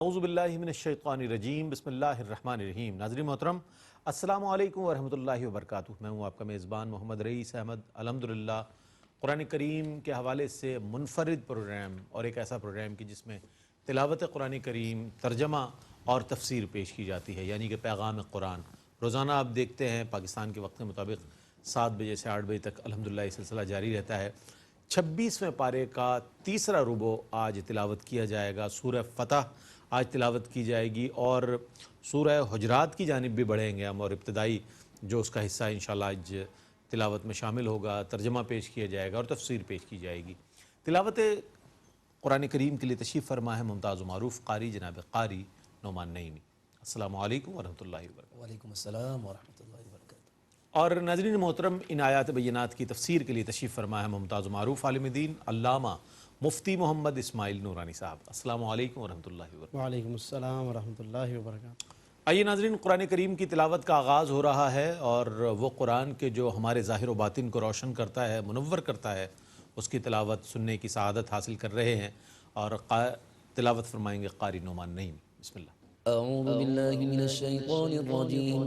اعوذ باللہ من الشیطان الرجیم بسم اللہ الرحمن الرحیم۔ ناظرین محترم السلام علیکم ورحمۃ اللہ وبرکاتہ۔ میں ہوں آپ کا میزبان محمد رئیس احمد۔ الحمدللہ قرآن کریم کے حوالے سے منفرد پروگرام اور ایک ایسا پروگرام کی جس میں تلاوت قرآن کریم، ترجمہ اور تفسیر پیش کی جاتی ہے، یعنی کہ پیغام قرآن۔ روزانہ آپ دیکھتے ہیں پاکستان کے وقت کے مطابق 7 بجے سے 8 بجے تک الحمدللہ یہ سلسلہ جاری رہتا ہے۔ 26ویں پارے کا تیسرا ربع آج تلاوت کیا جائے گا۔ سورہ فتح آج تلاوت کی جائے گی اور سورہ حجرات کی جانب بھی بڑھیں گے ہم، اور ابتدائی جو اس کا حصہ انشاءاللہ آج تلاوت میں شامل ہوگا، ترجمہ پیش کیا جائے گا اور تفسیر پیش کی جائے گی۔ تلاوت قرآن کریم کے لیے تشریف فرما ہے ممتاز و معروف قاری جناب قاری نعمان نعیمی۔ السلام علیکم ورحمۃ اللہ وبرکاتہ۔ وعلیکم السلام ورحمۃ اللہ وبرکاتہ۔ اور ناظرین محترم، ان آیات بینات کی تفسیر کے لیے تشریف فرما ہے ممتاز و معروف عالم دین علامہ مفتی محمد اسماعیل نورانی صاحب۔ السلام علیکم ورحمۃ اللہ وبرکاتہ۔ وعلیکم السلام ورحمۃ اللہ وبرکاتہ۔ آئیے ناظرین، قرآن کریم کی تلاوت کا آغاز ہو رہا ہے، اور وہ قرآن کے جو ہمارے ظاہر و باطن کو روشن کرتا ہے، منور کرتا ہے، اس کی تلاوت سننے کی سعادت حاصل کر رہے ہیں، اور تلاوت فرمائیں گے قاری نعمان نعیمی۔ بسم اللہ۔ اعوذ باللہ من الشیطان الرجیم،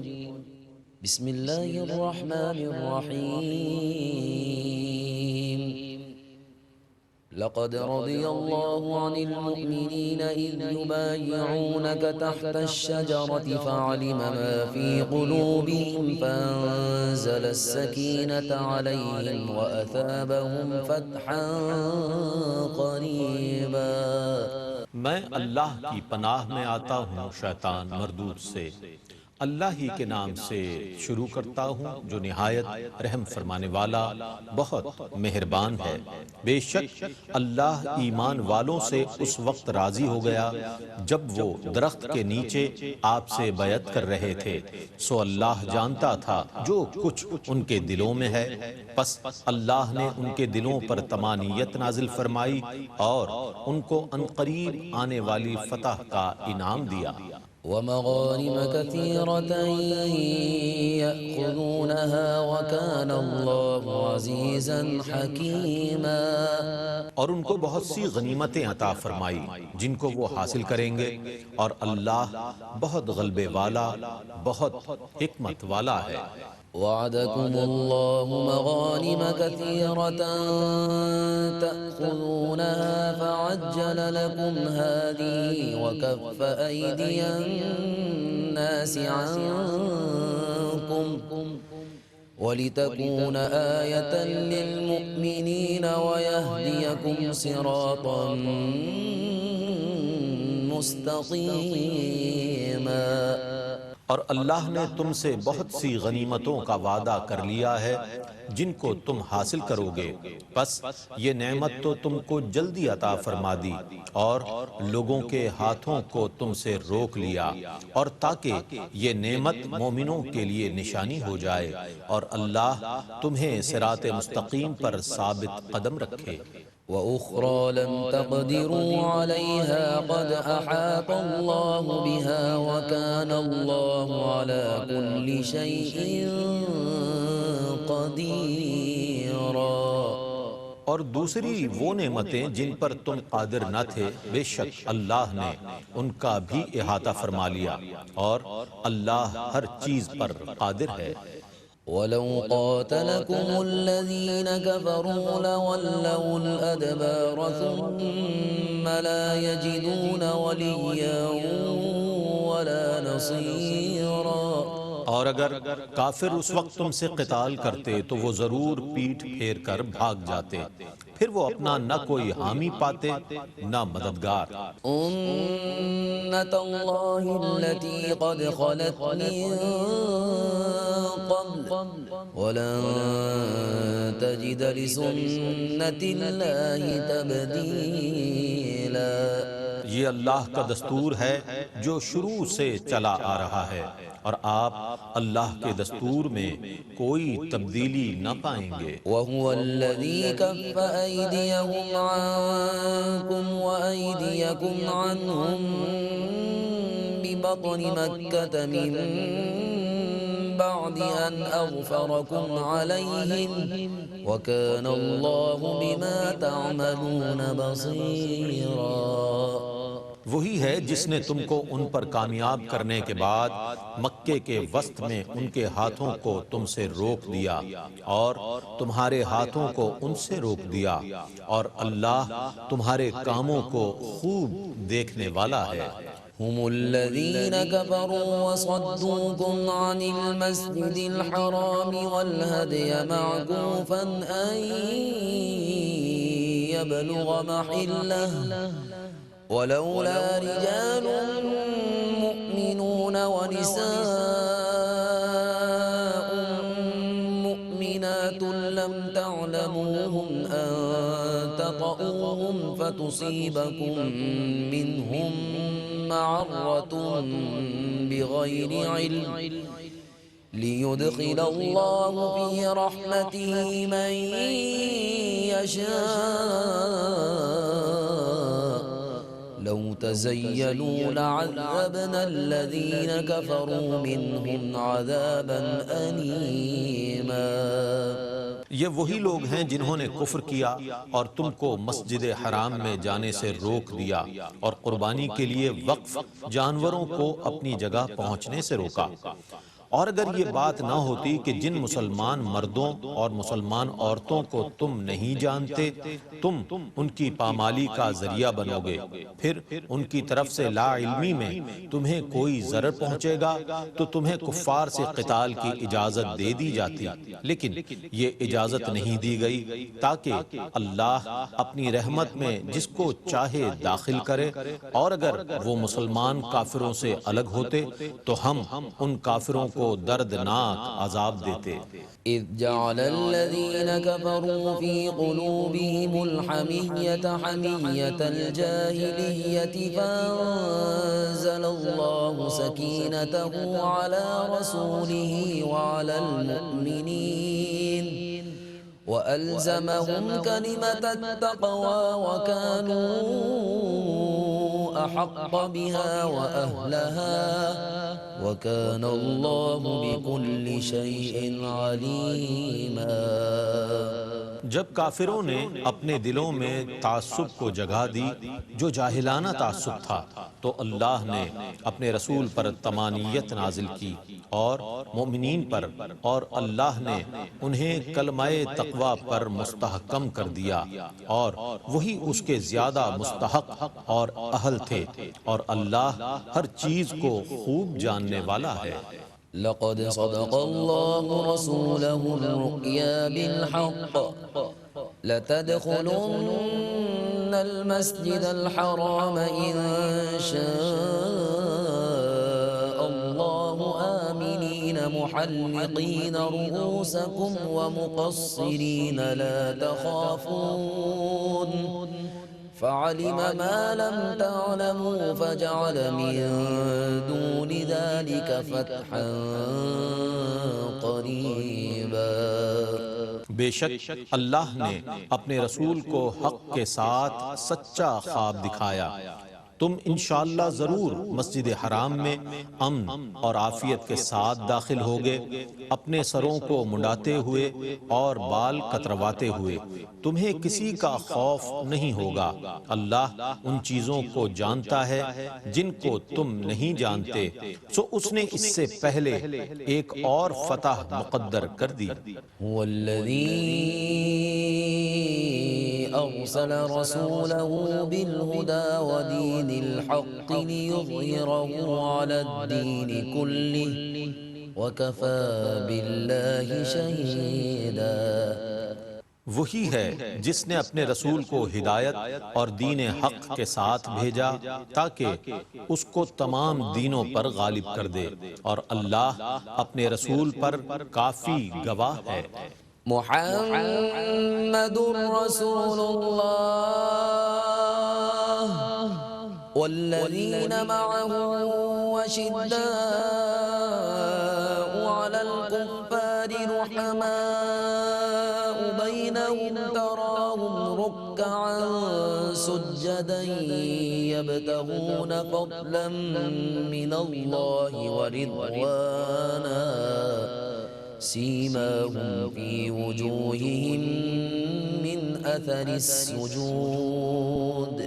بسم اللہ الرحمن الرحیم۔ لقد رضي الله عن المؤمنين إذ يبايعونك تحت الشجرة فعلم ما في قلوبهم فأنزل السكينة عليهم وأثابهم فتحا قريبا۔ میں اللہ کی پناہ میں آتا ہوں شیطان مردود سے، اللہ ہی کے نام سے شروع کرتا ہوں جو نہایت رحم فرمانے والا بہت مہربان ہے۔ بے شک اللہ ایمان والوں سے اس وقت راضی ہو گیا جب وہ درخت کے نیچے آپ سے بیعت کر رہے تھے، سو اللہ جانتا تھا جو کچھ ان کے دلوں میں ہے، پس اللہ نے ان کے دلوں پر طمانینت نازل فرمائی اور ان کو عنقریب آنے والی فتح کا انعام دیا۔ ومغانم كثيرة يأخذونها وكان الله عزيزا حكيما۔ اور ان کو بہت سی غنیمتیں عطا فرمائی جن کو وہ حاصل کریں گے، اور اللہ بہت غلبے والا، بہت حکمت والا ہے۔ وعدكم الله مغانم كثيرة تأخذونها فعجل لكم هذه وكف أيدي الناس عنكم ولتكون آية للمؤمنين ويهديكم صراطا مستقيما۔ اور اللہ نے تم سے بہت سی غنیمتوں کا وعدہ کر لیا ہے جن کو تم حاصل کرو گے، پس یہ نعمت تو تم کو جلدی عطا فرما دی اور لوگوں کے ہاتھوں کو تم سے روک لیا، اور تاکہ یہ نعمت مومنوں کے لیے نشانی ہو جائے اور اللہ تمہیں صراط مستقیم پر ثابت قدم رکھے۔ وأخرى لم تقدروا عليها قد أحاط الله بها وكان الله على كل شيء قديرا۔ اور دوسری وہ نعمتیں جن پر تم قادر نہ تھے، بے شک اللہ نے ان کا بھی احاطہ فرما لیا، اور اللہ ہر چیز پر قادر ہے۔ وَلَوْ قَاتَلَكُمُ الَّذِينَ كَفَرُوا لَوَلَّوُا الْأَدْبَارَ ثُمَّ لَا يَجِدُونَ وَلِيًّا وَلَا نَصِيرًا۔ اور اگر کافر اس وقت تم سے قتال کرتے تو وہ ضرور پیٹھ پھیر کر بھاگ جاتے، پھر وہ اپنا نہ کوئی حامی پاتے نہ مددگار۔ سُنَّتَ اللَّهِ الَّتِي قَدْ خَلَتْ مِن قَبْلُ وَلَن تَجِدَ لِسُنَّتِ اللَّهِ تَبْدِيلًا۔ یہ اللہ کا دستور ہے جو شروع سے چلا آ رہا ہے، اور آپ اللہ کے دستور میں کوئی تبدیلی نہ پائیں گے۔ وَهُوَ الَّذِي كَفَّ أَيْدِيَهُمْ عَنكُمْ وَأَيْدِيَكُمْ عَنْهُمْ بِبَطْنِ مَكَّةَ مِن بَعْدِ أَنْ أَظْفَرَكُمْ عَلَيْهِمْ وَكَانَ اللَّهُ بِمَا تَعْمَلُونَ بَصِيرًا۔ وہی ہے جس نے تم کو ان پر کامیاب کرنے کے بعد مکے کے وسط میں ان کے ہاتھوں کو تم سے روک دیا اور تمہارے ہاتھوں کو ان سے روک دیا، اور اللہ تمہارے کاموں کو خوب دیکھنے والا ہے۔ هم الذين كفروا وصدوكم عن المسجد الحرام والهدي معكوفا أن يبلغ محله ولولا رجال مؤمنون ونساء مؤمنات لم تعلموهم أن تطؤوهم فتصيبكم منهم معرة بغير علم ليدخل الله في رحمته من يشاء لو تزيلوا لعذبنا الذين كفروا منهم عذابا أليما۔ یہ وہی لوگ ہیں جنہوں نے کفر کیا اور تم کو مسجد حرام میں جانے سے روک دیا اور قربانی کے لیے وقف جانوروں کو اپنی جگہ پہنچنے سے روکا۔ اور اگر یہ بات نہ ہوتی کہ جن مسلمان مردوں اور مسلمان عورتوں کو تم نہیں جانتے تم ان کی پامالی کا ذریعہ بنو گے، پھر ان کی طرف سے لا علمی میں تمہیں کوئی ضرر پہنچے گا تو تمہیں کفار سے قتال کی اجازت دے دی جاتی، لیکن یہ اجازت نہیں دی گئی تاکہ اللہ اپنی رحمت میں جس کو چاہے داخل کرے، اور اگر وہ مسلمان کافروں سے الگ ہوتے تو ہم ان کافروں کو دردناک عذاب دیتے۔ إذ جعل الذين كفروا في قلوبهم الحمية حمية الجاهلية فأنزل الله سكينته على رسوله وعلى المؤمنين وألزمهم كلمة التقوى وكانوا أحق بها وأهلها وَكَانَ اللَّهُ بِكُلِّ شَيْءٍ عَلِيمًا۔ جب کافروں نے اپنے دلوں میں تعصب کو جگہ دی جو جاہلانہ تعصب تھا تو اللہ نے اپنے رسول پر طمانیت نازل کی اور مومنین پر، اور اللہ نے انہیں کلمہ تقوی پر مستحکم کر دیا، اور وہی اس کے زیادہ مستحق اور اہل تھے، اور اللہ ہر چیز کو خوب جاننے والا ہے۔ لقد صدق الله رسوله الرؤيا بالحق لتدخلن المسجد الحرام إن شاء الله آمنين محلقين رؤوسكم ومقصرين لا تخافون فعلم ما لم تعلموا فجعل من دون ذلك فتحا قریبا۔ بے شک اللہ نے اپنے رسول کو حق کے ساتھ سچا خواب دکھایا، تم انشاءاللہ ضرور مسجد حرام میں امن اور عافیت کے ساتھ داخل ہوگے، اپنے سروں کو منڈاتے ہوئے اور بال کترواتے ہوئے، تمہیں کسی کا خوف نہیں ہوگا، اللہ ان چیزوں کو جانتا ہے جن کو تم نہیں جانتے، سو اس نے اس سے پہلے ایک اور فتح مقدر کر دی۔ أرسل رسوله بالهدى ودين الحق ليظهره على الدين كله وكفى بالله شهيدا۔ وہی ہے جس نے اپنے رسول کو ہدایت اور دین حق کے ساتھ بھیجا تاکہ اس کو تمام دینوں پر غالب کر دے، اور اللہ اپنے رسول پر کافی گواہ ہے۔ محمد رسول الله والذين معه وشداء على الكفار رحماء بينهم تراهم ركعا سجدا يبتغون فضلا من الله ورضوانا سيماهم في وجوههم من أثر السجود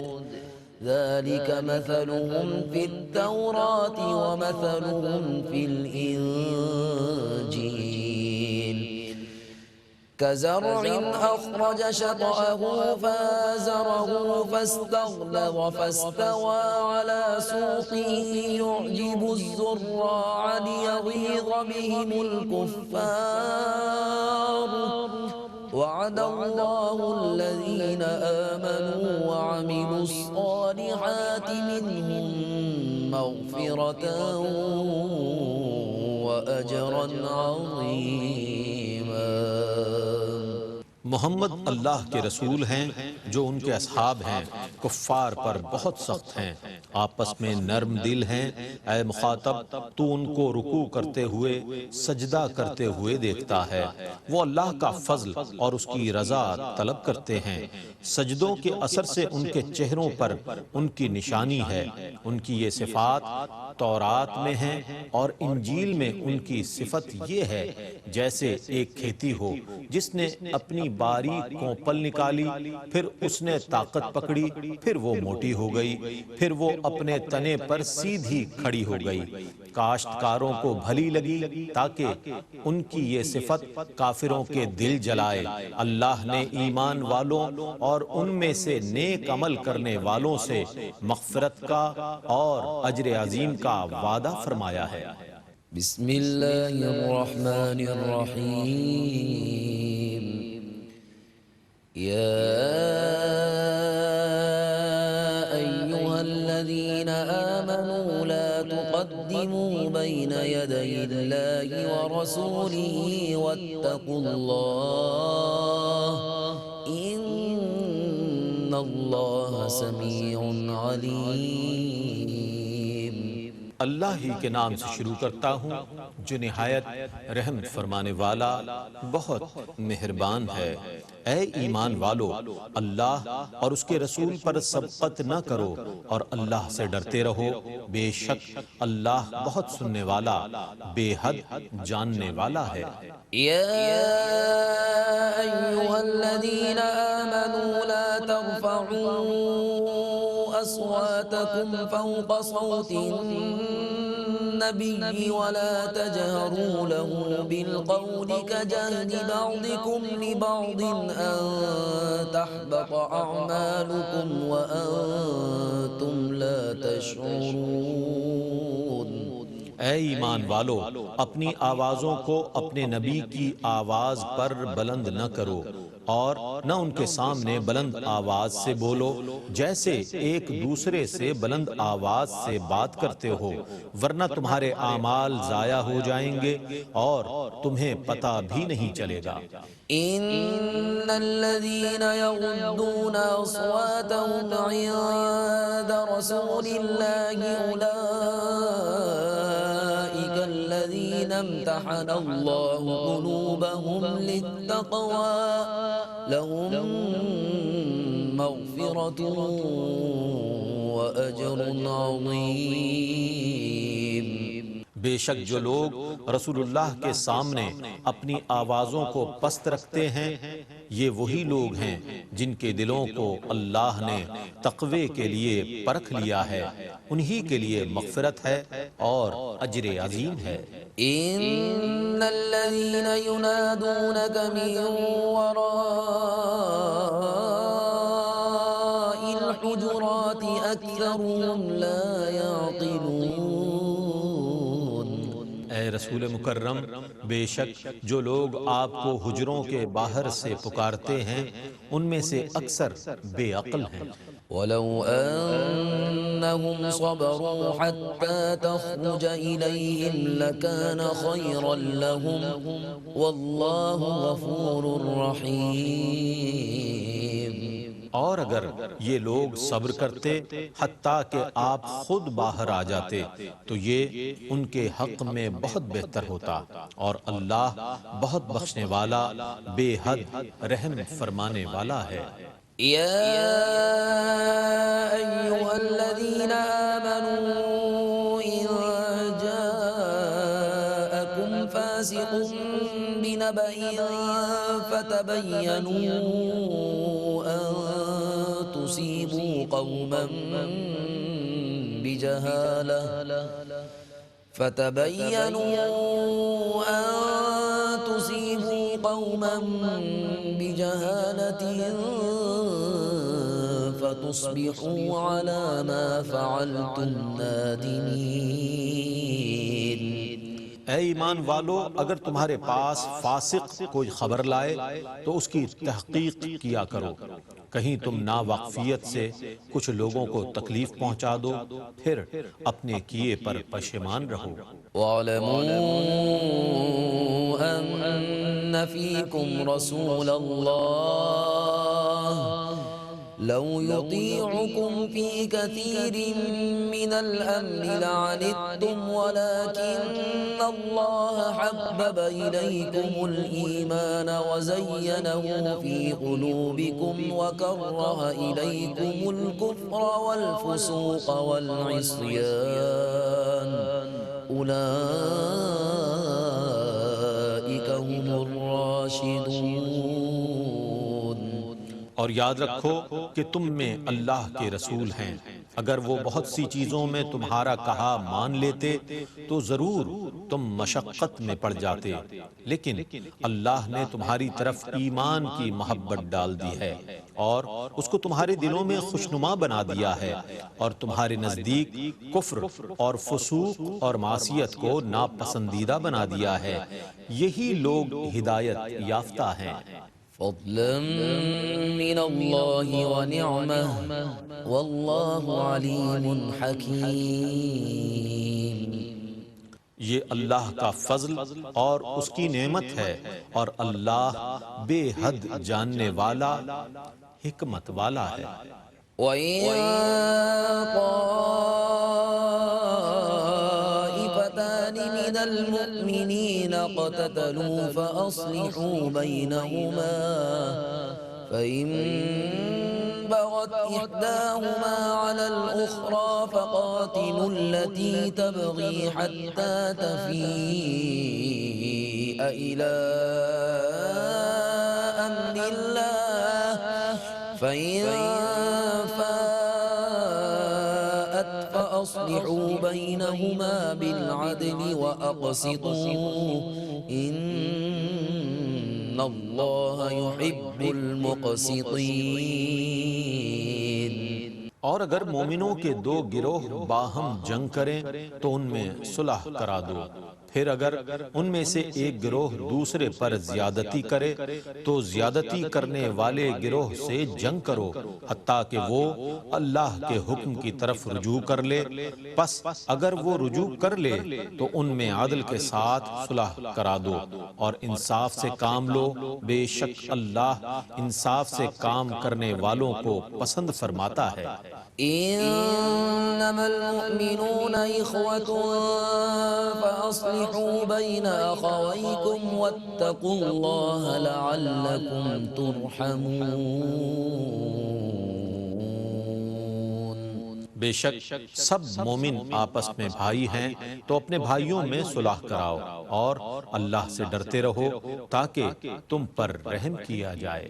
ذلك مثلهم في التوراة ومثلهم في الإنجيل كزرع أخرج شطأه فآزره فاستغلظ فاستوى على سوقه يعجب الزراع ليغيظ بهم الكفار وعد الله الذين آمنوا وعملوا الصالحات منهم مغفرة وأجرا عظيما۔ محمد اللہ کے رسول ہیں جو ان کے اصحاب ہیں، کفار پر بہت سخت ہیں، آپس میں نرم دل ہیں۔ اے مخاطب، تو ان کو رکوع کرتے ہوئے، سجدہ کرتے ہوئے دیکھتا ہے۔ وہ اللہ کا فضل اور اس کی رضا طلب کرتے ہیں۔ سجدوں کے اثر سے ان کے چہروں پر ان کی نشانی ہے۔ ان کی یہ صفات تورات میں ہیں اور انجیل میں ان کی صفت یہ ہے جیسے ایک کھیتی ہو جس نے اپنی باریک کونپل نکالی، پھر اس نے طاقت پکڑی، پھر وہ موٹی ہو گئی، پھر وہ اپنے تنے پر سیدھی کھڑی ہو گئی۔ کاشتکاروں کو بھلی لگی تاکہ ان کی یہ صفت کافروں کے دل جلائے۔ اللہ نے ایمان والوں اور ان میں سے نیک عمل کرنے والوں سے مغفرت کا اور اجر عظیم کا وعدہ فرمایا ہے۔ بسم اللہ الرحمن الرحیم۔ یا ایہا الذین آمنوا لا تقدموا بین یدی اللہ ورسولہ واتقوا اللہ ان اللہ سمیع علیم۔ اللہ ہی کے نام سے شروع کرتا ہوں جو نہایت رحم فرمانے والا بہت مہربان ہے۔ اے ایمان والو، اللہ اور اس کے رسول پر سبقت نہ کرو اور اللہ سے ڈرتے رہو، بے شک اللہ بہت سننے والا، بے حد جاننے والا ہے۔ یا ایہا الذین آمنوا لا ترفعوا أصواتكم فوق صوت النبي ولا تجهروا له بالقول كجهر بعضكم لبعض أن تحبط أعمالكم وأنتم لا تشعرون۔ اے ایمان والو، اپنی آوازوں کو اپنے نبی کی آواز پر بلند نہ کرو اور نہ ان کے سامنے بلند آواز سے بولو جیسے ایک دوسرے سے بلند آواز سے بات کرتے ہو، ورنہ تمہارے اعمال ضائع ہو جائیں گے اور تمہیں پتہ بھی نہیں چلے گا۔ ان الذين يغضون اصواتهم عند رسول الله اولئك الذين امتحن الله قلوبهم للتقوى لهم مغفرة وأجر عظيم۔ بے شک جو لوگ رسول اللہ کے سامنے اپنی آوازوں کو پست رکھتے ہیں یہ وہی لوگ ہیں جن کے دلوں کو اللہ نے تقوی کے لیے پرکھ لیا ہے، انہی کے لیے مغفرت ہے اور اجر عظیم ہے۔ ان الذين ينادونك من وراء الحجرات اكثرهم لا يعقلون۔ اے رسول مکرم، بے شک جو لوگ آپ کو حجروں کے باہر سے پکارتے ہیں ان میں سے اکثر بے عقل ہیں۔ ولو أنهم صبروا حتى تخرج إليهم لكان خيرا لهم والله غفور رحيم۔ اور اگر یہ لوگ صبر کرتے حتیٰ کہ آپ خود باہر آ جاتے تو یہ ان کے حق میں بہت بہتر ہوتا، اور اللہ بہت بخشنے والا، بے حد رحم فرمانے والا ہے۔ يا أيها الذين آمنوا إن جاءكم فاسق بنبأ فتبينوا أن تصيبوا قوما بجهالة فتبينوا أن تصيبوا قوما بجهالة فتصبحوا على ما فعلتم نادمين۔ اے ایمان والو، اگر تمہارے پاس فاسق کوئی خبر لائے تو اس کی تحقیق کیا کرو، کہیں تم ناواقفیت سے کچھ لوگوں کو تکلیف پہنچا دو، پھر اپنے کیے پر پشیمان رہو۔ وَاعْلَمُوا أَنَّ فِيكُمْ رَسُولَ اللَّهِ لو يطيعكم في كثير من الأمر لعنتم ولكن الله حبب إليكم الإيمان وزينه في قلوبكم وكره إليكم الكفر والفسوق والعصيان أولئك هم الراشدون۔ اور یاد رکھو کہ تم میں اللہ کے رسول ہیں، اگر وہ بہت سی چیزوں میں تمہارا کہا مان لیتے تو ضرور تم مشقت میں پڑ جاتے، لیکن اللہ نے تمہاری طرف ایمان کی محبت ڈال دی ہے اور اس کو تمہارے دلوں میں خوشنما بنا دیا ہے، اور تمہارے نزدیک کفر اور فسوق اور معصیت کو ناپسندیدہ بنا دیا ہے، یہی لوگ ہدایت یافتہ ہیں۔ فضلا من اللہ ونعمہ واللہ علیم حکیم۔ یہ اللہ کا فضل اور اس کی نعمت ہے، اور اللہ بے حد جاننے والا، حکمت والا ہے۔ وَإِن طَائِفَتَانِ مِنَ الْمُؤْمِنِينَ اقْتَتَلُوا فَأَصْلِحُوا بَيْنَهُمَا فَإِن بَغَتْ إِحْدَاهُمَا عَلَى الْأُخْرَى فَقَاتِلُوا الَّتِي تَبْغِي حَتَّى تَفِيءَ إِلَى أَمْرِ اللَّهِ فَإِن فَاءَتْ فَأَصْلِحُوا بَيْنَهُمَا بِالْعَدْلِ وَأَقْسِطُوا إِنَّ اللَّهَ يُحِبُّ الْمُقْسِطِينَ۔ اور اگر مومنوں کے دو گروہ باہم جنگ کریں تو ان میں صلح کرا دو، پھر اگر ان میں سے ایک گروہ دوسرے پر زیادتی کرے تو زیادتی کرنے والے گروہ سے جنگ کرو حتیٰ کہ وہ اللہ کے حکم کی طرف رجوع کر لے، پس اگر وہ رجوع کر لے تو ان میں عدل کے ساتھ صلح کرا دو اور انصاف سے کام لو، بے شک اللہ انصاف سے کام کرنے والوں کو پسند فرماتا ہے۔ انما المؤمنون اخوة فاصلحوا بين اخويكم واتقوا الله لعلكم ترحمون۔ بے شک سب مومن آپس میں بھائی ہیں تو اپنے بھائیوں میں صلح کراؤ اور اللہ سے ڈرتے رہو تاکہ تم پر رحم کیا جائے۔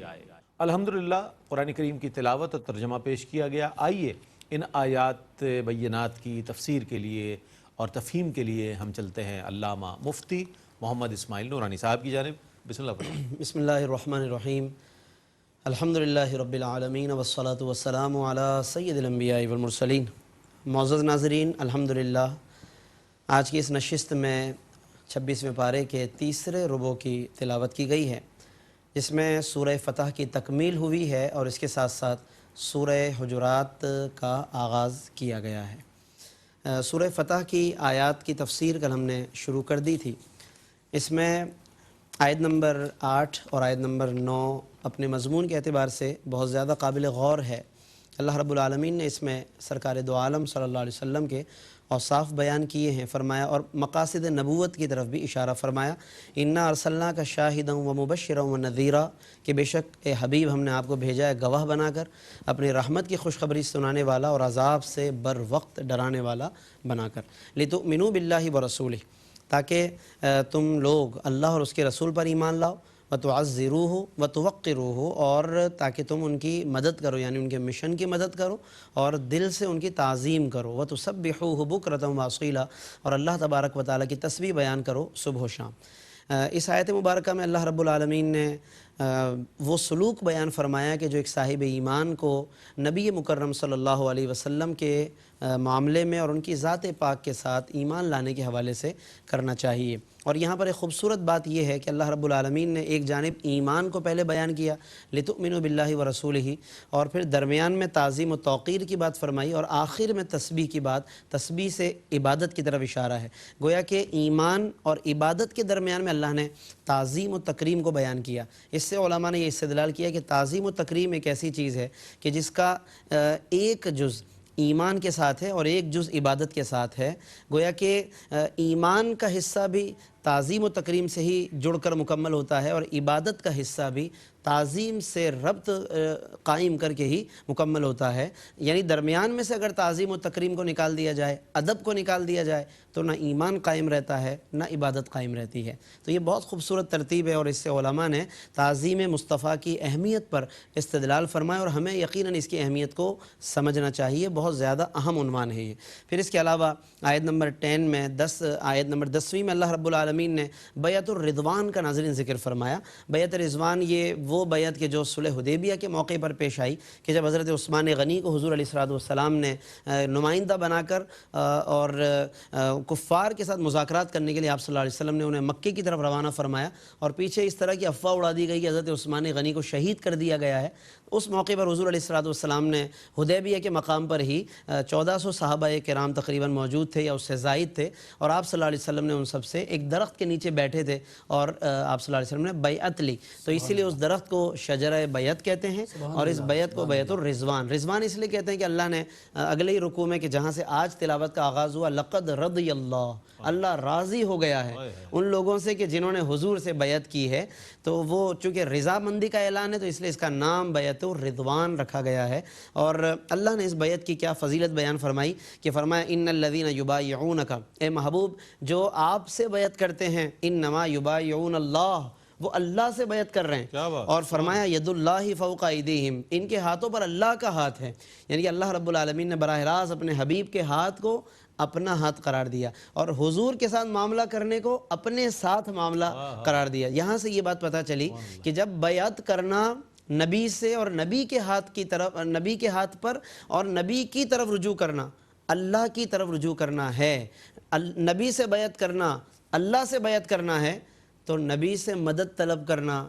الحمدللہ قرآن کریم کی تلاوت اور ترجمہ پیش کیا گیا۔ آئیے ان آیات بینات کی تفسیر کے لیے اور تفہیم کے لیے ہم چلتے ہیں علامہ مفتی محمد اسماعیل نورانی صاحب کی جانب۔ بسم اللہ فرمائیں۔ بسم اللہ الرحمن الرحیم، الحمدللہ رب العالمین والصلاة والسلام علی سید الانبیاء والمرسلین۔ معزز ناظرین، الحمدللہ آج کی اس نشست میں 26ویں پارے کے تیسرے ربع کی تلاوت کی گئی ہے، جس میں سورہ فتح کی تکمیل ہوئی ہے اور اس کے ساتھ ساتھ سورہ حجرات کا آغاز کیا گیا ہے۔ سورہ فتح کی آیات کی تفسیر کل ہم نے شروع کر دی تھی۔ اس میں آیت نمبر 8 اور آیت نمبر 9 اپنے مضمون کے اعتبار سے بہت زیادہ قابل غور ہے۔ اللہ رب العالمین نے اس میں سرکار دو عالم صلی اللہ علیہ وسلم کے اوصاف بیان کیے ہیں، فرمایا، اور مقاصد نبوت کی طرف بھی اشارہ فرمایا، اِنَّا أَرْسَلْنَاكَ شَاهِدًا وَمُبَشِّرًا وَنَذِيرًا، کہ بے شک اے حبیب ہم نے آپ کو بھیجا ہے گواہ بنا کر، اپنی رحمت کی خوشخبری سنانے والا اور عذاب سے بر وقت ڈرانے والا بنا کر، لِتُؤْمِنُوا بِاللَّهِ وَرَسُولِهِ، تاکہ تم لوگ اللہ اور اس کے رسول پر ایمان لاؤ، وتعزروہ وتوقروہ، اور تاکہ تم ان کی مدد کرو، یعنی ان کے مشن کی مدد کرو اور دل سے ان کی تعظیم کرو، وتسبحوہ بکرۃ واصیلا، اور اللہ تبارک و تعالیٰ کی تسبیح بیان کرو صبح و شام۔ اس آیت مبارکہ میں اللہ رب العالمین نے وہ سلوک بیان فرمایا کہ جو ایک صاحب ایمان کو نبی مکرم صلی اللہ علیہ وسلم کے معاملے میں اور ان کی ذات پاک کے ساتھ ایمان لانے کے حوالے سے کرنا چاہیے۔ اور یہاں پر ایک خوبصورت بات یہ ہے کہ اللہ رب العالمین نے ایک جانب ایمان کو پہلے بیان کیا، لتؤمنوا باللہ ورسولہ، اور پھر درمیان میں تعظیم و توقیر کی بات فرمائی، اور آخر میں تسبیح کی بات، تسبیح سے عبادت کی طرف اشارہ ہے۔ گویا کہ ایمان اور عبادت کے درمیان میں اللہ نے تعظیم و تکریم کو بیان کیا۔ اس سے علماء نے یہ استدلال کیا کہ تعظیم و تکریم ایک ایسی چیز ہے کہ جس کا ایک جز ایمان کے ساتھ ہے اور ایک جز عبادت کے ساتھ ہے۔ گویا کہ ایمان کا حصہ بھی تعظیم و تکریم سے ہی جڑ کر مکمل ہوتا ہے، اور عبادت کا حصہ بھی تعظیم سے ربط قائم کر کے ہی مکمل ہوتا ہے۔ یعنی درمیان میں سے اگر تعظیم و تکریم کو نکال دیا جائے، ادب کو نکال دیا جائے، تو نہ ایمان قائم رہتا ہے نہ عبادت قائم رہتی ہے۔ تو یہ بہت خوبصورت ترتیب ہے، اور اس سے علماء نے تعظیم مصطفیٰ کی اہمیت پر استدلال فرمایا، اور ہمیں یقیناً اس کی اہمیت کو سمجھنا چاہیے۔ بہت زیادہ اہم عنوان ہے یہ۔ پھر اس کے علاوہ آیت نمبر 10 میں آیت نمبر 10ویں میں اللہ رب العالمین نے بیعت الرضوان کا ناظرین ذکر فرمایا۔ بیعت رضوان یہ وہ بیعت کہ جو صلح حدیبیہ کے موقع پر پیش آئی، کہ جب حضرت عثمان غنی کو حضور علیہ السلام نے نمائندہ بنا کر اور کفار کے ساتھ مذاکرات کرنے کے لیے آپ صلی اللہ علیہ وسلم نے انہیں مکے کی طرف روانہ فرمایا، اور پیچھے اس طرح کی افواہ اڑا دی گئی کہ حضرت عثمان غنی کو شہید کر دیا گیا ہے۔ اس موقع پر حضور علیہ السلام نے حدیبیہ کے مقام پر ہی 1400 صحابہ کرام تقریباً موجود تھے یا اس سے زائد تھے، اور آپ صلی اللہ علیہ وسلم نے ان سب سے ایک درخت کے نیچے بیٹھے تھے، اور آپ صلی اللہ علیہ وسلم نے بیعت لی۔ تو اسی لیے اس درخت کو شجرہ بیعت کہتے ہیں، اور اس بیعت کو بیعت الرضوان اس لیے کہتے ہیں کہ اللہ نے اگلے ہی رکوع میں کہ جہاں سے آج تلاوت کا آغاز ہوا، لقد رضی اللہ راضی ہو گیا ہے ان لوگوں سے کہ جنہوں نے حضور سے بیعت کی ہے۔ تو وہ چونکہ رضامندی کا اعلان ہے، تو اس لیے اس کا نام بیعت الرضوان رکھا گیا ہے۔ اور اللہ نے اس بیعت کی کیا فضیلت بیان فرمائی کہ فرمایا ان الذین یبایعونک، اے محبوب جو آپ سے بیعت کرتے ہیں، انما یبایعون اللہ، وہ اللہ سے بیعت کر رہے ہیں۔ اور فرمایا ید اللہ فوق ایدیہم، ان کے ہاتھوں پر اللہ کا ہاتھ ہے، یعنی کہ اللہ رب العالمین نے براہ راست اپنے حبیب کے ہاتھ کو اپنا ہاتھ قرار دیا، اور حضور کے ساتھ معاملہ کرنے کو اپنے ساتھ معاملہ قرار دیا۔ یہاں سے یہ بات پتہ چلی کہ جب بیعت کرنا نبی سے اور نبی کے ہاتھ کی طرف، نبی کے ہاتھ پر اور نبی کی طرف رجوع کرنا، اللہ کی طرف رجوع کرنا ہے، نبی سے بیعت کرنا، اللہ سے بیعت کرنا ہے، تو نبی سے مدد طلب کرنا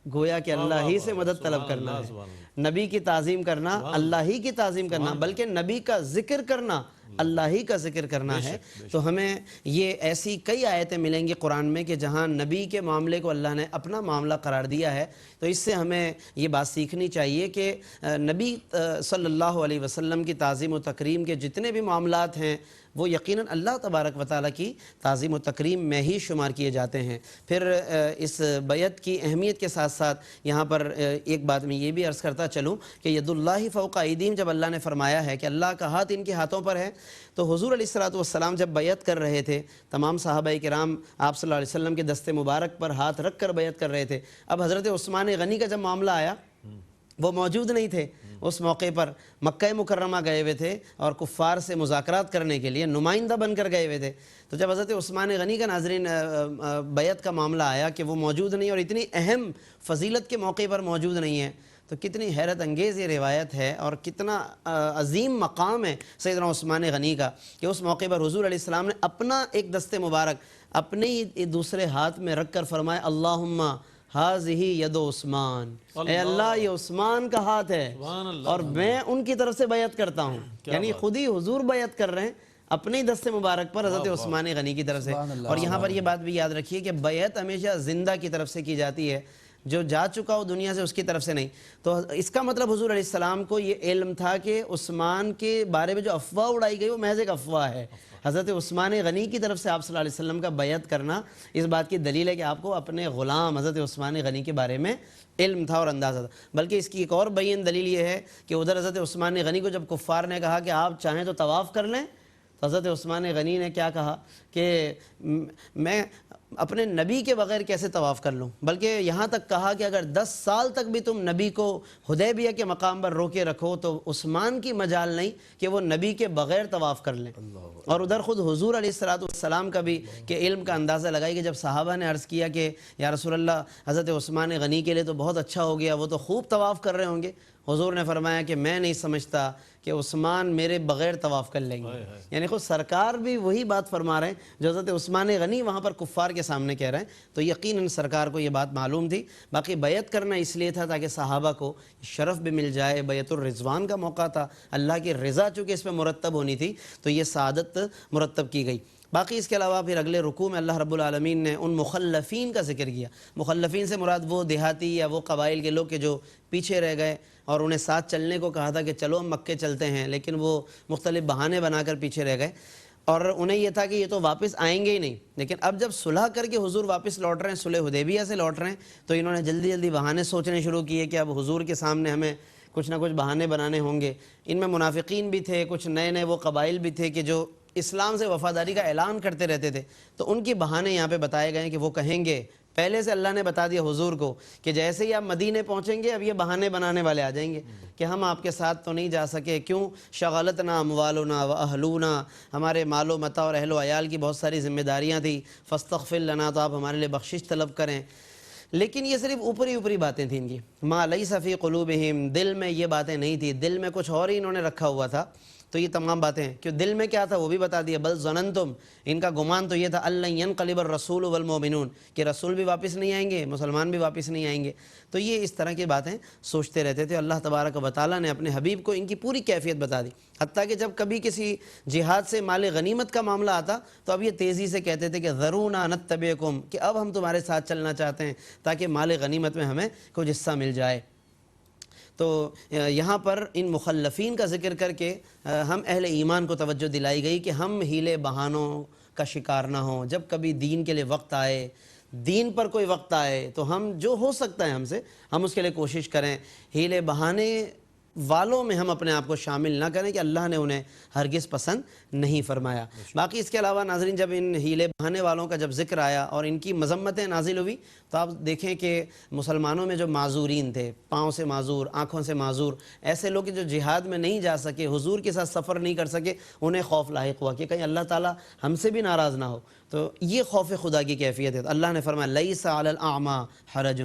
گویا کہ اللہ ہی سے مدد طلب کرنا ہے۔ نبی کی تعظیم کرنا اللہ ہی کی تعظیم کرنا، بلکہ نبی کا ذکر کرنا اللہ ہی کا ذکر کرنا ہے۔ تو ہمیں یہ ایسی کئی آیتیں ملیں گی قرآن میں کہ جہاں نبی کے معاملے کو اللہ نے اپنا معاملہ قرار دیا ہے۔ تو اس سے ہمیں یہ بات سیکھنی چاہیے کہ نبی صلی اللہ علیہ وسلم کی تعظیم و تکریم کے جتنے بھی معاملات ہیں وہ یقیناً اللہ تبارک و تعالیٰ کی تعظیم و تکریم میں ہی شمار کیے جاتے ہیں۔ پھر اس بیعت کی اہمیت کے ساتھ ساتھ یہاں پر ایک بات میں یہ بھی عرض کرتا چلوں کہ ید اللہ فوق ایدیہم، جب اللہ نے فرمایا ہے کہ اللہ کا ہاتھ ان کے ہاتھوں پر ہے، تو حضور علیہ السلام جب بیعت کر رہے تھے، تمام صحابہ کرام آپ صلی اللہ علیہ وسلم کے دست مبارک پر ہاتھ رکھ کر بیعت کر رہے تھے۔ اب حضرت عثمان غنی کا جب معاملہ آیا، وہ موجود نہیں تھے اس موقع پر، مکہ مکرمہ گئے ہوئے تھے اور کفار سے مذاکرات کرنے کے لیے نمائندہ بن کر گئے ہوئے تھے۔ تو جب حضرت عثمان غنی کا ناظرین بیعت کا معاملہ آیا کہ وہ موجود نہیں اور اتنی اہم فضیلت کے موقع پر موجود نہیں ہے، تو کتنی حیرت انگیز یہ روایت ہے اور کتنا عظیم مقام ہے سیدنا عثمان غنی کا کہ اس موقع پر حضور علیہ السلام نے اپنا ایک دست مبارک اپنے ہی دوسرے ہاتھ میں رکھ کر فرمایا اللہم ہاذہ ید عثمان، اے اللہ یہ عثمان کا ہاتھ ہے اور میں ان کی طرف سے بیعت کرتا ہوں۔ یعنی خود ہی حضور بیعت کر رہے ہیں اپنے دست مبارک پر حضرت عثمان غنی کی طرف سے۔ اور یہاں پر یہ بات بھی یاد رکھیے کہ بیعت ہمیشہ زندہ کی طرف سے کی جاتی ہے، جو جا چکا ہو دنیا سے اس کی طرف سے نہیں۔ تو اس کا مطلب حضور علیہ السلام کو یہ علم تھا کہ عثمان کے بارے میں جو افواہ اڑائی گئی وہ محض ایک افواہ ہے۔ حضرت عثمان غنی کی طرف سے آپ صلی اللہ علیہ وسلم کا بیعت کرنا اس بات کی دلیل ہے کہ آپ کو اپنے غلام حضرت عثمان غنی کے بارے میں علم تھا اور اندازہ تھا۔ بلکہ اس کی ایک اور بین دلیل یہ ہے کہ ادھر حضرت عثمان غنی کو جب کفار نے کہا کہ آپ چاہیں تو طواف کر لیں، تو حضرت عثمان غنی نے کیا کہا کہ میں اپنے نبی کے بغیر کیسے طواف کر لوں، بلکہ یہاں تک کہا کہ اگر 10 سال تک بھی تم نبی کو حدیبیہ کے مقام پر روکے رکھو تو عثمان کی مجال نہیں کہ وہ نبی کے بغیر طواف کر لیں۔ اور ادھر خود حضور علیہ السلام کا بھی کہ علم کا اندازہ لگائی کہ جب صحابہ نے عرض کیا کہ یا رسول اللہ حضرت عثمان غنی کے لیے تو بہت اچھا ہو گیا، وہ تو خوب طواف کر رہے ہوں گے، حضور نے فرمایا کہ میں نہیں سمجھتا کہ عثمان میرے بغیر طواف کر لیں گے۔ یعنی خود سرکار بھی وہی بات فرما رہے ہیں جو حضرت عثمان غنی وہاں پر کفار کے سامنے کہہ رہے ہیں، تو یقیناً سرکار کو یہ بات معلوم تھی۔ باقی بیعت کرنا اس لیے تھا تاکہ صحابہ کو شرف بھی مل جائے، بیعت الرضوان کا موقع تھا، اللہ کی رضا چونکہ اس پہ مرتب ہونی تھی تو یہ سعادت مرتب کی گئی۔ باقی اس کے علاوہ پھر اگلے رکوع میں اللہ رب العالمین نے ان مخلفین کا ذکر کیا۔ مخلفین سے مراد وہ دیہاتی یا وہ قبائل کے لوگ کہ جو پیچھے رہ گئے اور انہیں ساتھ چلنے کو کہا تھا کہ چلو ہم مکے چلتے ہیں، لیکن وہ مختلف بہانے بنا کر پیچھے رہ گئے اور انہیں یہ تھا کہ یہ تو واپس آئیں گے ہی نہیں۔ لیکن اب جب صلح کر کے حضور واپس لوٹ رہے ہیں، صلح حدیبیہ سے لوٹ رہے ہیں، تو انہوں نے جلدی جلدی بہانے سوچنے شروع کیے کہ اب حضور کے سامنے ہمیں کچھ نہ کچھ بہانے بنانے ہوں گے۔ ان میں منافقین بھی تھے، کچھ نئے نئے وہ قبائل بھی تھے کہ جو اسلام سے وفاداری کا اعلان کرتے رہتے تھے، تو ان کی بہانے یہاں پہ بتائے گئے ہیں کہ وہ کہیں گے، پہلے سے اللہ نے بتا دیا حضور کو کہ جیسے ہی آپ مدینے پہنچیں گے اب یہ بہانے بنانے والے آ جائیں گے کہ ہم آپ کے ساتھ تو نہیں جا سکے، کیوں شغلتنا اموالنا و اہلونا، ہمارے مال و متاع اور اہل و عیال کی بہت ساری ذمہ داریاں تھیں، فاستغفر لنا، تو آپ ہمارے لیے بخشش طلب کریں۔ لیکن یہ صرف اوپری باتیں تھیں ان کی، ما لیس فی قلوبہم، دل میں یہ باتیں نہیں تھی، دل میں کچھ اور ہی انہوں نے رکھا ہوا تھا۔ تو یہ تمام باتیں ہیں کہ دل میں کیا تھا وہ بھی بتا دیا، بل ظننتم، ان کا گمان تو یہ تھا، اللہ ینقلب الرسول والمؤمنون، کہ رسول بھی واپس نہیں آئیں گے، مسلمان بھی واپس نہیں آئیں گے۔ تو یہ اس طرح کی باتیں سوچتے رہتے تھے۔ اللہ تبارک و تعالیٰ نے اپنے حبیب کو ان کی پوری کیفیت بتا دی، حتیٰ کہ جب کبھی کسی جہاد سے مال غنیمت کا معاملہ آتا تو اب یہ تیزی سے کہتے تھے کہ ذرونا نتبعکم، کہ اب ہم تمہارے ساتھ چلنا چاہتے ہیں تاکہ مال غنیمت میں ہمیں کچھ حصہ مل جائے۔ تو یہاں پر ان مخلفین کا ذکر کر کے ہم اہل ایمان کو توجہ دلائی گئی کہ ہم ہیلے بہانوں کا شکار نہ ہوں۔ جب کبھی دین کے لیے وقت آئے، دین پر کوئی وقت آئے، تو ہم جو ہو سکتا ہے ہم سے، ہم اس کے لیے کوشش کریں۔ ہیلے بہانے والوں میں ہم اپنے آپ کو شامل نہ کریں کہ اللہ نے انہیں ہرگز پسند نہیں فرمایا۔ باقی اس کے علاوہ ناظرین، جب ان ہیلے بہانے والوں کا جب ذکر آیا اور ان کی مذمتیں نازل ہوئی تو آپ دیکھیں کہ مسلمانوں میں جو معذورین تھے، پاؤں سے معذور، آنکھوں سے معذور، ایسے لوگ جو جہاد میں نہیں جا سکے، حضور کے ساتھ سفر نہیں کر سکے، انہیں خوف لاحق ہوا کہ کہیں اللہ تعالیٰ ہم سے بھی ناراض نہ ہو۔ تو یہ خوف خدا کی کیفیت ہے۔ اللہ نے فرمایا لیس علی الاعمی حرج،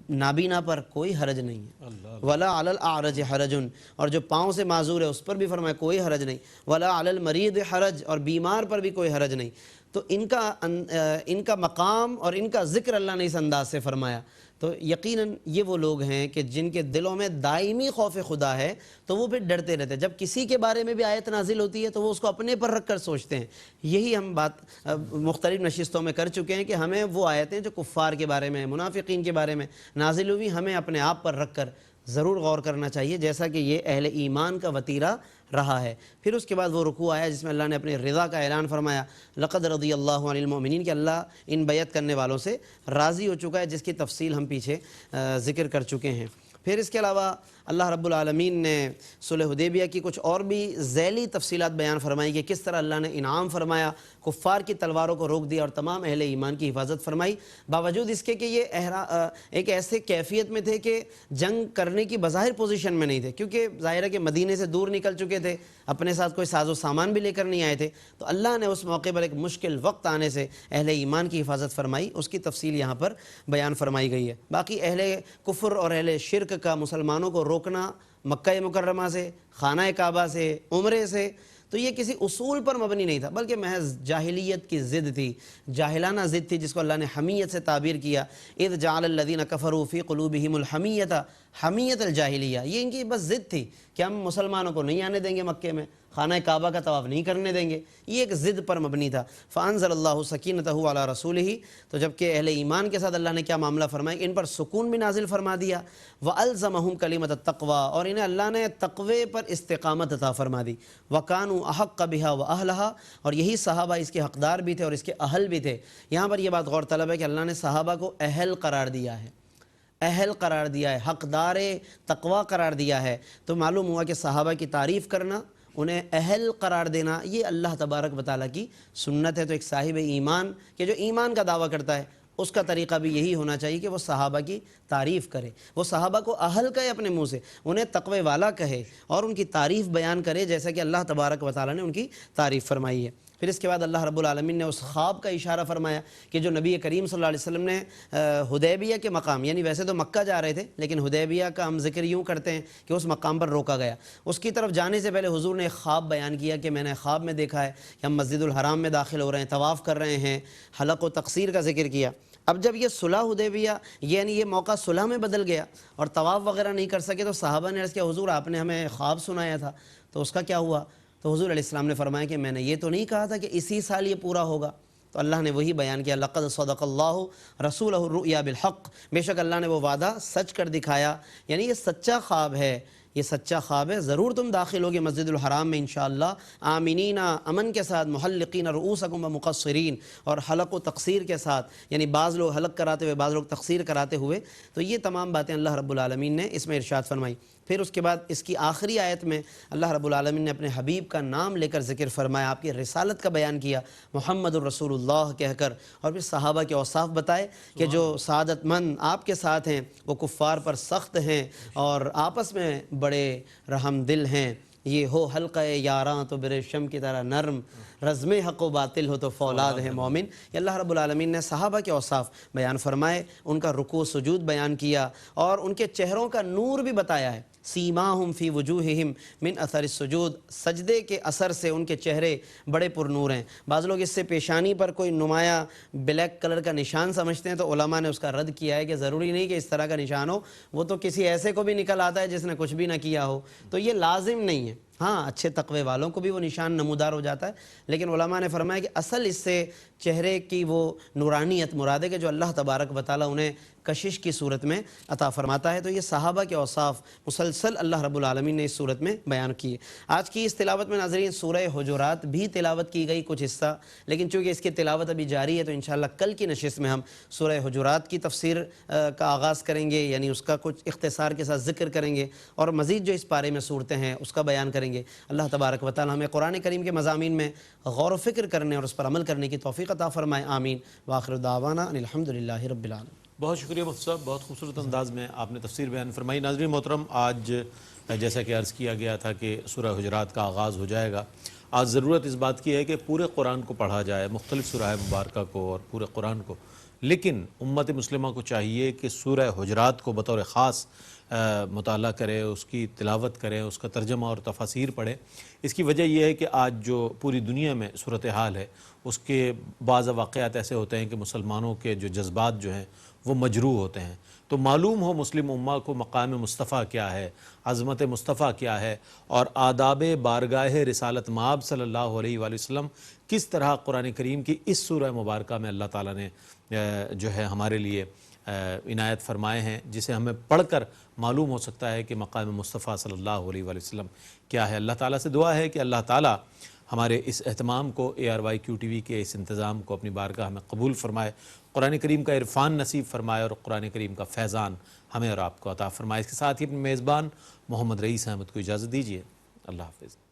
نابینا پر کوئی حرج نہیں ہے، ولا علی الاعرج حرج، اور جو پاؤں سے معذور ہے اس پر بھی فرمایا کوئی حرج نہیں، ولا علی المریض حرج، اور بیمار پر بھی کوئی حرج نہیں۔ تو ان کا مقام اور ان کا ذکر اللہ نے اس انداز سے فرمایا۔ تو یقیناً یہ وہ لوگ ہیں کہ جن کے دلوں میں دائمی خوف خدا ہے، تو وہ پھر ڈرتے رہتے ہیں۔ جب کسی کے بارے میں بھی آیت نازل ہوتی ہے تو وہ اس کو اپنے پر رکھ کر سوچتے ہیں۔ یہی ہم بات مختلف نشستوں میں کر چکے ہیں کہ ہمیں وہ آیتیں جو کفار کے بارے میں، منافقین کے بارے میں نازل ہوئی، ہمیں اپنے آپ پر رکھ کر ضرور غور کرنا چاہیے، جیسا کہ یہ اہل ایمان کا وتیرہ رہا ہے۔ پھر اس کے بعد وہ رکوع آیا جس میں اللہ نے اپنی رضا کا اعلان فرمایا، لقد رضی اللہ عن المؤمنین، کہ اللہ ان بیعت کرنے والوں سے راضی ہو چکا ہے، جس کی تفصیل ہم پیچھے ذکر کر چکے ہیں۔ پھر اس کے علاوہ اللہ رب العالمین نے صلح حدیبیہ کی کچھ اور بھی ذیلی تفصیلات بیان فرمائی کہ کس طرح اللہ نے انعام فرمایا، کفار کی تلواروں کو روک دیا اور تمام اہل ایمان کی حفاظت فرمائی، باوجود اس کے کہ یہ ایک ایسے کیفیت میں تھے کہ جنگ کرنے کی بظاہر پوزیشن میں نہیں تھے، کیونکہ ظاہر ہے کہ مدینے سے دور نکل چکے تھے، اپنے ساتھ کوئی ساز و سامان بھی لے کر نہیں آئے تھے۔ تو اللہ نے اس موقع پر ایک مشکل وقت آنے سے اہل ایمان کی حفاظت فرمائی، اس کی تفصیل یہاں پر بیان فرمائی گئی ہے۔ باقی اہل کفر اور اہل شرک کا مسلمانوں کو روکنا مکہ مکرمہ سے، خانہ کعبہ سے، عمرے سے، تو یہ کسی اصول پر مبنی نہیں تھا، بلکہ محض جاہلیت کی ضد تھی، جاہلانہ ضد تھی، جس کو اللہ نے حمیت سے تعبیر کیا، اذ جعل الذین کفروا فی قلوبہم الحمیۃ، حمیت الجاہلیہ، یہ ان کی بس ضد تھی کہ ہم مسلمانوں کو نہیں آنے دیں گے مکے میں، خانہ کعبہ کا طواف نہیں کرنے دیں گے، یہ ایک ضد پر مبنی تھا۔ فانزل اللہ سکینتہ علی رسولہ، تو جب کہ اہل ایمان کے ساتھ اللہ نے کیا معاملہ فرمایا، ان پر سکون بھی نازل فرما دیا، والزمہم کلمۃ التقوی، اور انہیں اللہ نے تقوی پر استقامت عطا فرما دی، وکانوا احق بہا واہلہا، اور یہی صحابہ اس کے حقدار بھی تھے اور اس کے اہل بھی تھے۔ یہاں پر یہ بات غور طلب ہے کہ اللہ نے صحابہ کو اہل قرار دیا ہے، اہل قرار دیا ہے، حقدار تقوی قرار دیا ہے۔ تو معلوم ہوا کہ صحابہ کی تعریف کرنا، انہیں اہل قرار دینا، یہ اللہ تبارک و تعالیٰ کی سنت ہے۔ تو ایک صاحب ایمان کہ جو ایمان کا دعویٰ کرتا ہے اس کا طریقہ بھی یہی ہونا چاہیے کہ وہ صحابہ کی تعریف کرے، وہ صحابہ کو اہل کہے اپنے منہ سے، انہیں تقوی والا کہے اور ان کی تعریف بیان کرے جیسا کہ اللہ تبارک و تعالیٰ نے ان کی تعریف فرمائی ہے۔ پھر اس کے بعد اللہ رب العالمین نے اس خواب کا اشارہ فرمایا کہ جو نبی کریم صلی اللہ علیہ وسلم نے حدیبیہ کے مقام، یعنی ویسے تو مکہ جا رہے تھے لیکن حدیبیہ کا ہم ذکر یوں کرتے ہیں کہ اس مقام پر روکا گیا، اس کی طرف جانے سے پہلے حضور نے ایک خواب بیان کیا کہ میں نے خواب میں دیکھا ہے کہ ہم مسجد الحرام میں داخل ہو رہے ہیں، طواف کر رہے ہیں، حلق و تقصیر کا ذکر کیا۔ اب جب یہ صلح حدیبیہ یعنی یہ موقع صلح میں بدل گیا اور طواف وغیرہ نہیں کر سکے تو صحابہ نے عرض کیا حضور آپ نے ہمیں خواب سنایا تھا تو اس کا کیا ہوا؟ تو حضور علیہ السلام نے فرمایا کہ میں نے یہ تو نہیں کہا تھا کہ اسی سال یہ پورا ہوگا۔ تو اللہ نے وہی بیان کیا لقد صدق اللہ رسولہ الرؤیا بالحق، بے شک اللہ نے وہ وعدہ سچ کر دکھایا، یعنی یہ سچا خواب ہے، یہ سچا خواب ہے، ضرور تم داخل ہوگے مسجد الحرام میں انشاءاللہ آمینین، امن کے ساتھ، محلقین رؤوسکم ومقصرین، اور حلق و تقصیر کے ساتھ، یعنی بعض لوگ حلق کراتے ہوئے بعض لوگ تقصیر کراتے ہوئے۔ تو یہ تمام باتیں اللہ رب العالمین نے اس میں ارشاد فرمائی۔ پھر اس کے بعد اس کی آخری آیت میں اللہ رب العالمین نے اپنے حبیب کا نام لے کر ذکر فرمایا، آپ کی رسالت کا بیان کیا محمد الرسول اللہ کہہ کر، اور پھر صحابہ کے اوصاف بتائے کہ جو سعادت مند آپ کے ساتھ ہیں وہ کفار پر سخت ہیں اور آپس میں بڑے رحم دل ہیں، یہ ہو حلقہ یاراں تو برشم کی طرح نرم، رزم حق و باطل ہو تو فولاد ہے مومن۔ یہ اللہ رب العالمین نے صحابہ کے اوصاف بیان فرمائے، ان کا رکوع سجود بیان کیا اور ان کے چہروں کا نور بھی بتایا ہے۔ سیماہم فی وجوہہم من اثر السجود، سجدے کے اثر سے ان کے چہرے بڑے پر نور ہیں۔ بعض لوگ اس سے پیشانی پر کوئی نمایاں بلیک کلر کا نشان سمجھتے ہیں، تو علماء نے اس کا رد کیا ہے کہ ضروری نہیں کہ اس طرح کا نشان ہو، وہ تو کسی ایسے کو بھی نکل آتا ہے جس نے کچھ بھی نہ کیا ہو، تو یہ لازم نہیں ہے۔ ہاں اچھے تقوی والوں کو بھی وہ نشان نمودار ہو جاتا ہے، لیکن علماء نے فرمایا کہ اصل اس سے چہرے کی وہ نورانیت مراد ہے کہ جو اللہ تبارک و تعالیٰ انہیں کشش کی صورت میں عطا فرماتا ہے۔ تو یہ صحابہ کے اوصاف مسلسل اللہ رب العالمین نے اس صورت میں بیان کیے۔ آج کی اس تلاوت میں ناظرین سورہ حجرات بھی تلاوت کی گئی کچھ حصہ، لیکن چونکہ اس کی تلاوت ابھی جاری ہے تو انشاءاللہ کل کی نشست میں ہم سورہ حجرات کی تفسیر کا آغاز کریں گے، یعنی اس کا کچھ اختصار کے ساتھ ذکر کریں گے اور مزید جو اس پارے میں صورتیں ہیں اس کا بیان کریں گے۔ اللہ تبارک و تعالی ہمیں قرآن کریم کے مضامین میں غور و فکر کرنے اور اس پر عمل کرنے کی توفیق عطا فرمائے، آمین۔ وآخر دعوانا ان الحمدللہ رب العالمین۔ بہت شکریہ مفتی صاحب، بہت خوبصورت انداز میں آپ نے تفسیر بیان فرمائی۔ ناظرین محترم، آج جیسا کہ عرض کیا گیا تھا کہ سورہ حجرات کا آغاز ہو جائے گا، آج ضرورت اس بات کی ہے کہ پورے قرآن کو پڑھا جائے، مختلف سورہ مبارکہ کو اور پورے قرآن کو، لیکن امت مسلمہ کو چاہیے کہ سورہ حجرات کو بطور خاص مطالعہ کرے، اس کی تلاوت کرے، اس کا ترجمہ اور تفاسیر پڑھے۔ اس کی وجہ یہ ہے کہ آج جو پوری دنیا میں صورتحال ہے اس کے بعض واقعات ایسے ہوتے ہیں کہ مسلمانوں کے جو جذبات جو ہیں وہ مجروح ہوتے ہیں، تو معلوم ہو مسلم امہ کو مقام مصطفیٰ کیا ہے، عظمت مصطفیٰ کیا ہے، اور آداب بارگاہ رسالت مآب صلی اللہ علیہ وآلہ وسلم کس طرح قرآن کریم کی اس سورہ مبارکہ میں اللہ تعالیٰ نے جو ہے ہمارے لیے عنایت فرمائے ہیں، جسے ہمیں پڑھ کر معلوم ہو سکتا ہے کہ مقام مصطفیٰ صلی اللہ علیہ وآلہ وسلم کیا ہے۔ اللہ تعالیٰ سے دعا ہے کہ اللہ تعالیٰ ہمارے اس اہتمام کو، ARYQ TV کے اس انتظام کو اپنی بارگاہ میں قبول فرمائے، قرآن کریم کا عرفان نصیب فرمائے اور قرآن کریم کا فیضان ہمیں اور آپ کو عطا فرمائے۔ اس کے ساتھ ہی اپنے میزبان محمد رئیس احمد کو اجازت دیجیے، اللہ حافظ۔